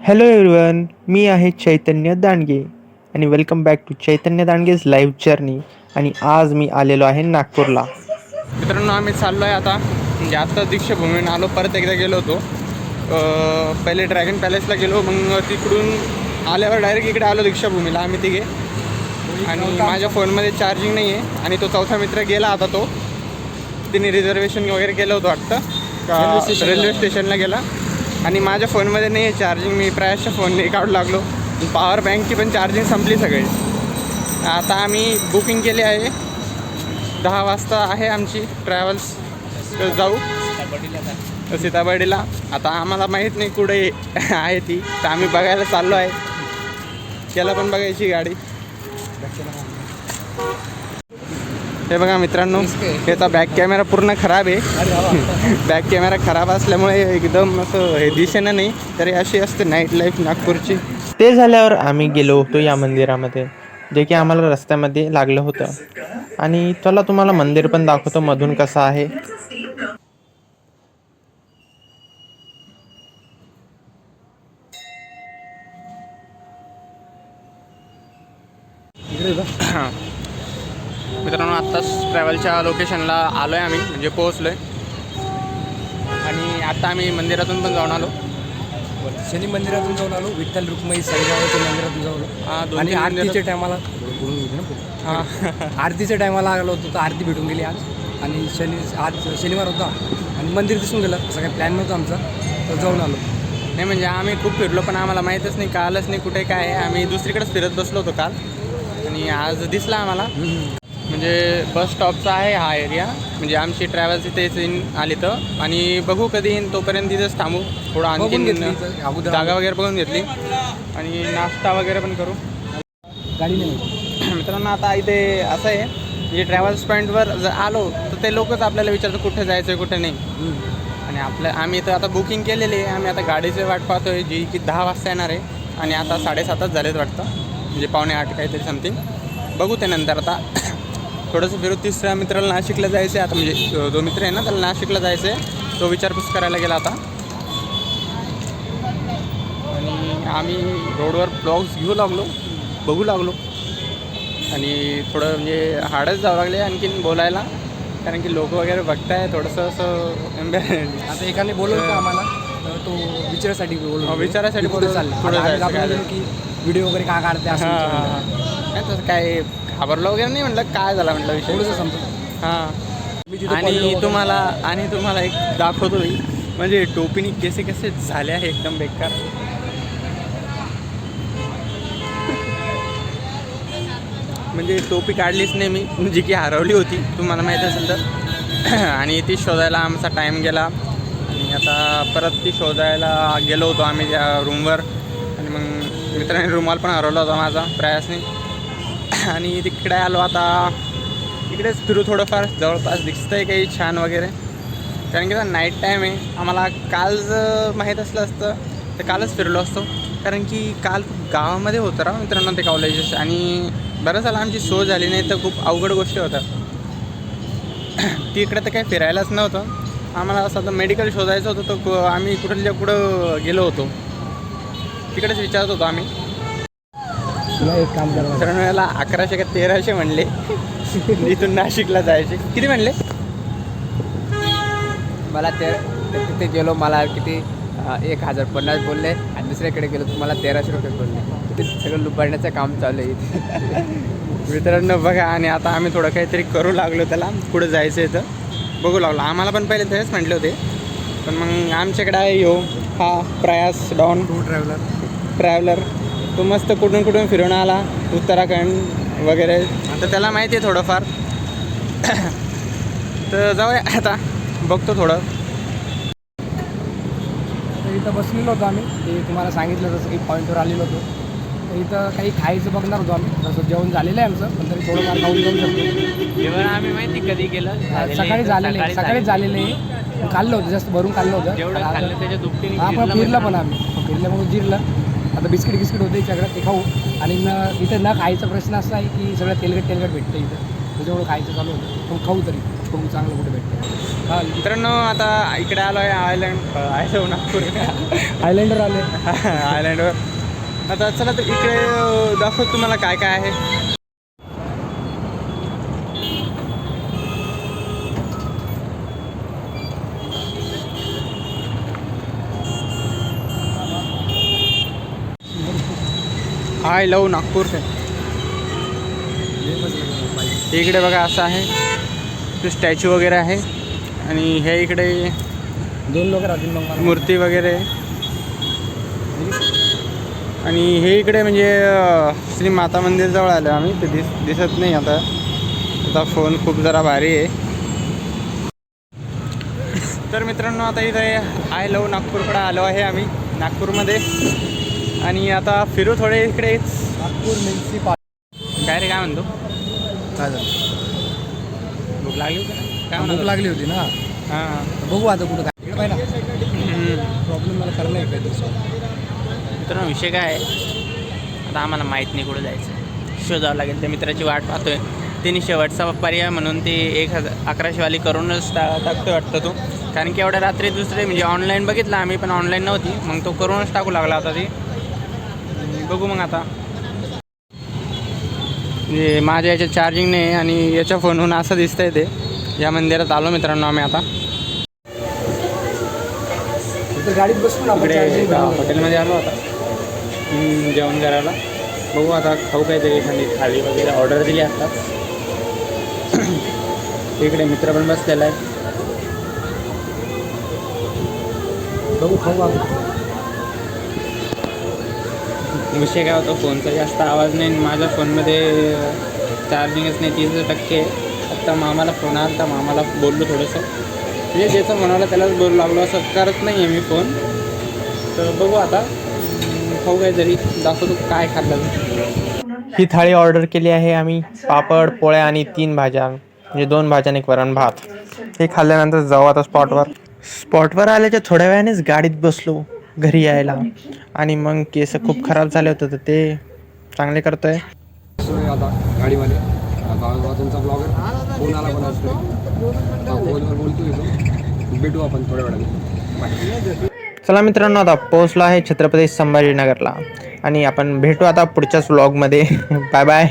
Hello everyone, मी आहे चैतन्य दांडगे आणि welcome back to Chaitanya Dandge's live journey. आणि आज मी आलेलो आहे नागपूरला. मित्रांनो, आम्ही चाललो आहे आता. म्हणजे आत्ता दीक्षाभूमीहून आलो, परत एकदा गेलो होतो. पहिले ड्रॅगन पॅलेसला गेलो, मग तिकडून आल्यावर डायरेक्ट इकडे आलो दीक्षाभूमीला आम्ही तिघे. आणि माझ्या फोनमध्ये चार्जिंग नाही आहे आणि तो चौथा मित्र गेला आता. तो तिने रिझर्वेशन वगैरे केलं होतं वाटतं का रेल्वे स्टेशनला गेला. आणि माझ्या फोनमध्ये नाही आहे चार्जिंग. मी प्रयासच्या फोनने काढू लागलो. पॉवर बँकची पण चार्जिंग संपली सगळी. आता आम्ही बुकिंग केली आहे, 10 वाजता आहे आमची ट्रॅव्हल्स. जाऊ सीताबर्डीला. आता आम्हाला माहीत नाही कुठे आहे ती, तर आम्ही बघायला चाललो आहे. त्याला पण बघायची गाडी. हे बघा मित्रांनो, त्याचा बॅक कॅमेरा पूर्ण खराब आहे. बॅक कॅमेरा खराब असल्यामुळे एकदम असं हे दिसेना नाही. तरी अशी असते नाईट लाईफ नागपूरची. ते झाल्यावर आम्ही गेलो होतो या मंदिरामध्ये, जे की आम्हाला रस्त्यामध्ये लागलं होतं. आणि चला तुम्हाला मंदिर पण दाखवतो मधून कसं आहे. मित्रांनो, आत्ताच ट्रॅव्हलच्या लोकेशनला आलो आहे आम्ही, म्हणजे पोहोचलो आहे. आणि आता आम्ही मंदिरातून पण जाऊन आलो. शनी मंदिरातून जाऊन आलो, विठ्ठल रुक्माई साईबाबाच्या मंदिरातून जाऊन आलो. आणि आरतीच्या टायमाला आरतीच्या टायमाला आलो होतो, तर आरती भेटून गेली आज. आणि आज शनिवार होता आणि मंदिर दिसून गेलं. असं काही प्लॅन नव्हता आमचा, तर जाऊन आलो. नाही म्हणजे आम्ही खूप फिरलो, पण आम्हाला माहीतच नाही, कळलंच नाही कुठे काय आहे. आम्ही दुसरीकडेच फिरत बसलो होतो काल, आणि आज दिसला आम्हाला. म्हणजे बस स्टॉपचा आहे हा एरिया. म्हणजे आमची ट्रॅव्हल्स इथेच आली तर. आणि बघू कधी येईन, तोपर्यंत तिथंच थांबू. थोडं आणखी जागा वगैरे बघून घेतली आणि नाश्ता वगैरे पण करू. गाडी नाही मित्रांनो, आता इथे असं आहे, म्हणजे ट्रॅव्हल्स पॉईंटवर जर आलो तर ते लोकच आपल्याला विचारतात कुठे जायचं आहे कुठे नाही. आणि आम्ही तर आता बुकिंग केलेली आहे. आम्ही आता गाडीची वाट पाहतो आहे, जी की 10 वाजता येणार आहे. आणि आता 7:30च झालेत वाटतं, म्हणजे 7:45 काहीतरी समथिंग. बघू ते नंतर. आता थोडंसं फिरू. तिसऱ्या मित्राला नाशिकला जायचं आहे आता. म्हणजे जो मित्र आहे ना, त्याला नाशिकला जायचं आहे. तो विचारपूस करायला गेला आता. आणि आम्ही रोडवर ब्लॉग्स बघू लागलो. आणि थोडं म्हणजे हाडच जावं लागले आणखीन बोलायला, कारण की लोक वगैरे बघताय. थोडंसं असं आता एकाने बोलवलं आम्हाला, तर तो विचारासाठी विचारासाठी पुढे चालला. पुढे जायचं की व्हिडिओ वगैरे का काढते असं. नाही तसं काय घाबरलं वगैरे नाही. म्हटलं काय झाला म्हटलं विषय. थोडंसं समजतं. हां. आणि तुम्हाला एक दाखवतो. म्हणजे टोपीनी कसे झाले आहे एकदम बेकार. म्हणजे टोपी काढलीच नाही मी, जी की हरवली होती, तुम्हाला माहीत असेल तर. आणि ती शोधायला आमचा टाईम गेला. आणि आता परत ती शोधायला गेलो होतो आम्ही त्या रूमवर. आणि मग मित्राने रुमाल पण हरवला होता माझा प्रयासने. आणि तिकडे आलो आता. इकडेच फिरू थोडंफार, जवळपास दिसतं आहे काही छान वगैरे. कारण की आता नाईट टाईम आहे. आम्हाला काल जर माहीत असलं असतं तर कालच फिरलो असतो. कारण की काल गावामध्ये होतं राव मित्रांनो ते कॉलेजेस. आणि बरं झालं आमची सोय झाली, नाही तर खूप अवघड गोष्टी होत्या. तिकडे तर काही फिरायलाच नव्हतं आम्हाला. असं तर मेडिकल शोधायचं होतं, तर आम्ही कुठं गेलो होतो, तिकडेच विचारत होतो आम्ही. एक काम करा, मित्रांनो, याला 1100 का 1300 म्हणले इथून नाशिकला जायचे. किती म्हणले मला तिथे गेलो, मला किती 1050 बोलले. आणि दुसऱ्याकडे गेलो तुम्हाला 1300 रुपये बोलले. तिथे सगळं लुबाडण्याचं काम चालू आहे इथे. मित्रांनो बघा. आणि आता आम्ही थोडं काहीतरी करू लागलो, त्याला कुठं जायचं आहे तर बघू लागलो. आम्हाला पण पहिले तेच म्हटले होते, पण मग आमच्याकडे आहे हा प्रयास डॉन ट्रॅव्हलर. तो मस्त कुठून फिरून आला, उत्तराखंड वगैरे. तर त्याला माहिती आहे थोडंफार. तर जाऊया आता, बघतो थोडं. तर इथं बसलेलो होतो आम्ही. ते तुम्हाला सांगितलं जसं की पॉईंटवर आलेलो होतो. तर इथं काही खायचं बघणार होतो आम्ही. तसं जेवण झालेलं आहे आमचं, पण तरी थोडंफार खाऊन जाऊ शकतो. जेवण आम्ही माहिती कधी केलं, सकाळीच झालेलं आहे. खाल्लं होतं, जास्त भरून खाल्लं होतं. जेवढं खाल्लं त्याच्या दुपटीने. आपण फिरलं पण आम्ही फिरल्यामुळे जिरलं. आता बिस्किट होते सगळं, ते खाऊ. आणि इथं न खायचा प्रश्न असा आहे की सगळं तेलकट भेटतं इथं, त्याच्यामुळे खायचं चालू होतं. पण खाऊ तरी. बघू चांगलं कुठे भेटतं. हां मित्रांनो आता इकडे आलो आहे आयलंड नागपूर आयलँडर आले. आयलँडवर. आता चला तर इकडे दाखवतो तुम्हाला काय काय आहे. I love Nagpur. इकडे बघा असं आहे, तो स्टॅच्यू वगैरे आहे आणि हे इकडे 2 लोक राहतील मग मला. मूर्ती वगैरे. आणि हे इकडे म्हणजे श्री माता मंदिरजवळ आलो आम्ही. ते दिसत नाही आता. आता फोन खूप जरा भारी आहे. तर मित्रांनो आता इथे आय लव नागपूरकडे आलो आहे आम्ही नागपूरमध्ये. आणि आता फिरू थोडे इकडेच. नागपूर म्युन्सिपालिटी. काय रे काय म्हणतो? काय झालं? भूक लागली होती ना? काय भूक म्हणतो? लागली होती ना. हां. बघू आता कुठं काय इकडे पाहिजे. प्रॉब्लेम मला करणं आहे काही. मित्रांनो विषय काय आहे, आता आम्हाला माहीत नाही कुठं जायचं, शोधावं लागेल. त्या मित्राची वाट पाहतोय. त्यांनी शेवटचा पर्याय म्हणून ते 1100वाली करूनच टाकतो वाटतं तो. कारण की एवढ्या रात्री दुसरे म्हणजे ऑनलाईन बघितलं आम्ही, पण ऑनलाईन नव्हती. मग तो करूनच टाकू लागला आता ती. बघू मग आता. म्हणजे माझ्या याच्यात चार्जिंग नाही आणि याच्या फोनहून असं दिसतंय ते. या मंदिरात आलो मित्रांनो आम्ही आता. गाडीत बसून ना आपण इकडे charging करू. हॉटेलमध्ये आलो आता जेवण करायला. बघू आता खाऊ काहीतरी एखादी थाळी वगैरे ऑर्डर दिली आता. इकडे मित्र पण बसलेला आहे. बघू खाऊ आपण. विषय काय होतो, फोनचा जास्त आवाज नाही. माझ्या फोनमध्ये चार्जिंगच नाही, 30% आत्ता मामाला फोन आला, तर मामाला बोललो थोडंसं. म्हणजे ज्याचं म्हणाला त्यालाच बोलू लागलो. असं करत नाही आहे मी फोन. तर बघू आता खाऊ काहीतरी. दाखवतो काय खाल्लं. ही थाळी ऑर्डर केली आहे आम्ही. पापड, पोळ्या आणि 3 भाज्या, म्हणजे 2 भाज्या आणि 1 वरण भात. हे खाल्ल्यानंतर जाऊ आता स्पॉटवर आल्याच्या थोड्या वेळानेच गाडीत बसलो घरी यायला. आणि मग केस खूप खराब झाले होते, तर ते चांगले करतोय. आता गाडीमध्ये तुमचा ब्लॉगर फोन आला पण असतो. फोनवर बोलतो. भेटू आपण थोड्या वेळाने. चला मित्रांनो आता पोहोचलो आहे छत्रपती संभाजीनगरला. आणि आपण भेटू आता पुढच्याच व्लॉगमध्ये. Bye bye.